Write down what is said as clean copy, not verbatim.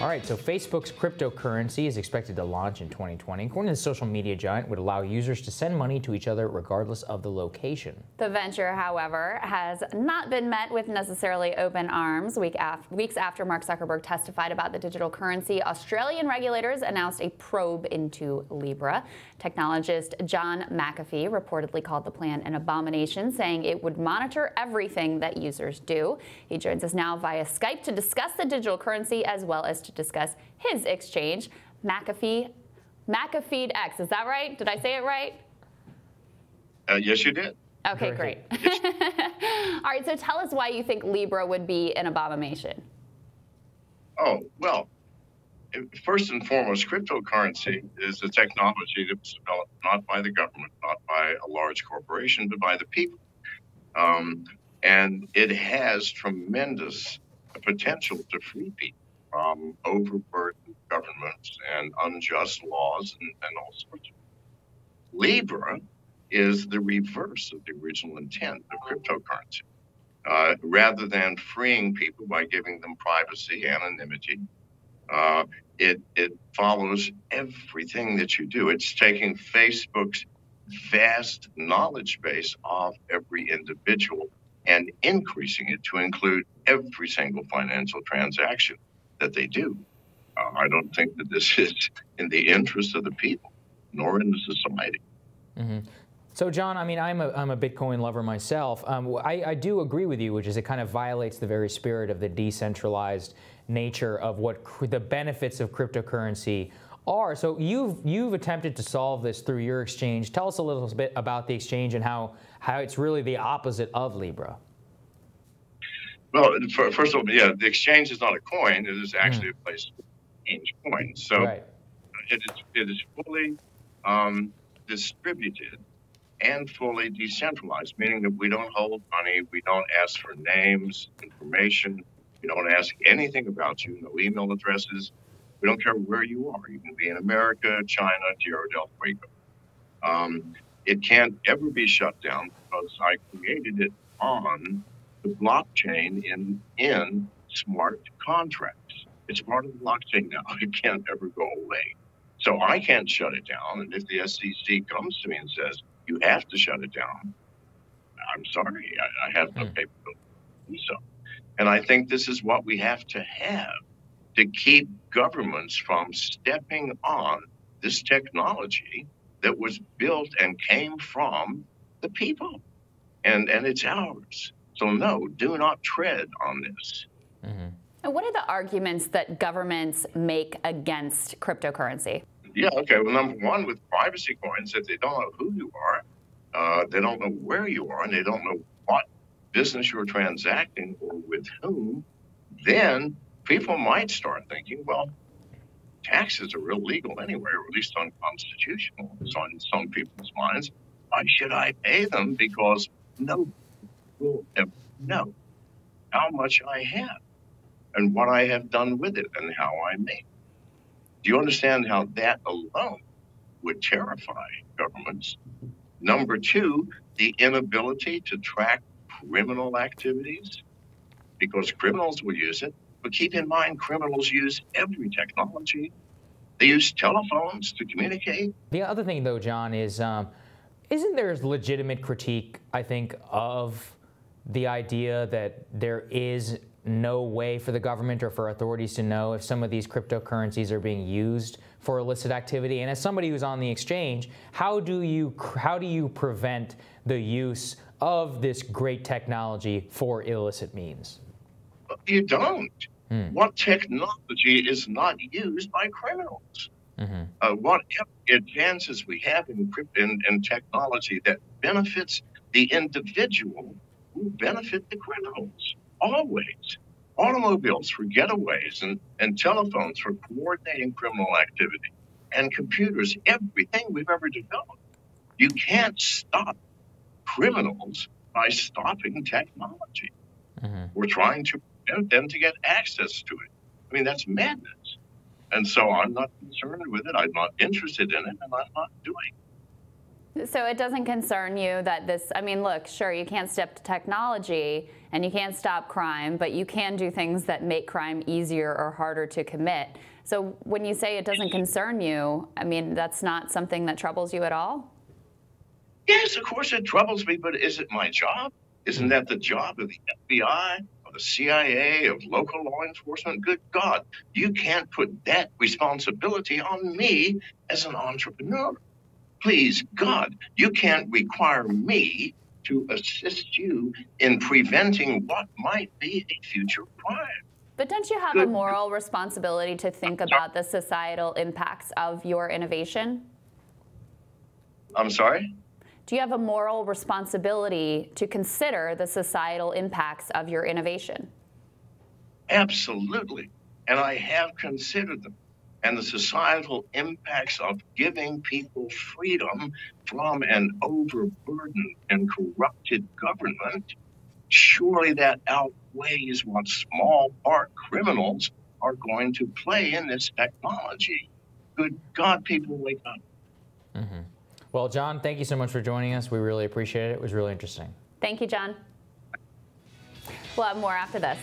All right, so Facebook's cryptocurrency is expected to launch in 2020. According to the social media giant, would allow users to send money to each other regardless of the location. The venture, however, has not been met with necessarily open arms. Weeks after Mark Zuckerberg testified about the digital currency, Australian regulators announced a probe into Libra. Technologist John McAfee reportedly called the plan an abomination, saying it would monitor everything that users do. He joins us now via Skype to discuss the digital currency as well as to discuss his exchange, McAfee X. Is that right? Did I say it right? Yes, you did. Okay, great. All right, so tell us why you think Libra would be an abomination. Oh, well, first and foremost, cryptocurrency is a technology that was developed not by the government, not by a large corporation, but by the people. And it has tremendous potential to free people from overburdened governments and unjust laws and all sorts of. Libra is the reverse of the original intent of cryptocurrency. Rather than freeing people by giving them privacy, anonymity, it follows everything that you do. It's taking Facebook's vast knowledge base of every individual and increasing it to include every single financial transaction that they do. I don't think that this is in the interest of the people, nor in the society. Mm-hmm. So, John, I mean, I'm a Bitcoin lover myself. I do agree with you, which is it kind of violates the very spirit of the decentralized nature of what the benefits of cryptocurrency are. So you've attempted to solve this through your exchange. Tell us a little bit about the exchange and how it's really the opposite of Libra. Well, first of all, yeah, the exchange is not a coin. It is actually a place to exchange coins. So it is fully distributed and fully decentralized, meaning that we don't hold money, we don't ask for names, information, we don't ask anything about you, no email addresses. We don't care where you are. You can be in America, China, Tierra del Fuego. It can't ever be shut down because I created it on the blockchain in smart contracts. It's part of the blockchain now. It can't ever go away. So I can't shut it down. And if the SEC comes to me and says, you have to shut it down, I'm sorry, I have no capability to do so. And I think this is what we have to keep governments from stepping on this technology that was built and came from the people. And it's ours. So no, do not tread on this. Mm-hmm. And what are the arguments that governments make against cryptocurrency? Yeah, okay. Well, number one, with privacy coins, if they don't know who you are, they don't know where you are, and they don't know what business you're transacting or with whom, then people might start thinking, well, taxes are illegal anyway, or at least unconstitutional. It's on some people's minds. Why should I pay them? Because no will ever know how much I have and what I have done with it and how I make. Do you understand how that alone would terrify governments? Number two, the inability to track criminal activities, because criminals will use it. But keep in mind, criminals use every technology. They use telephones to communicate. The other thing, though, John, is isn't there legitimate critique, I think, of the idea that there is no way for the government or for authorities to know if some of these cryptocurrencies are being used for illicit activity? And as somebody who's on the exchange, how do you prevent the use of this great technology for illicit means? You don't. What technology is not used by criminals? What advances we have in technology that benefits the individual will benefit the criminals. Always. Automobiles for getaways and telephones for coordinating criminal activity and computers, everything we've ever developed. You can't stop criminals by stopping technology. We're trying to prevent them to get access to it. I mean, that's madness. And so I'm not concerned with it. I'm not interested in it, and I'm not doing it. So it doesn't concern you that this, I mean, look, sure, you can't stop technology and you can't stop crime, but you can do things that make crime easier or harder to commit. So when you say it doesn't concern you, I mean, that's not something that troubles you at all? Yes, of course it troubles me, but is it my job? Isn't that the job of the FBI, of the CIA, of local law enforcement? Good God, you can't put that responsibility on me as an entrepreneur. Please, God, you can't require me to assist you in preventing what might be a future crime. But don't you have a moral responsibility to think about the societal impacts of your innovation? I'm sorry? Do you have a moral responsibility to consider the societal impacts of your innovation? Absolutely. And I have considered them. And the societal impacts of giving people freedom from an overburdened and corrupted government, surely that outweighs what small part criminals are going to play in this technology. Good God, people wake up. Mm-hmm. Well, John, thank you so much for joining us. We really appreciate it. It was really interesting. Thank you, John. We'll have more after this.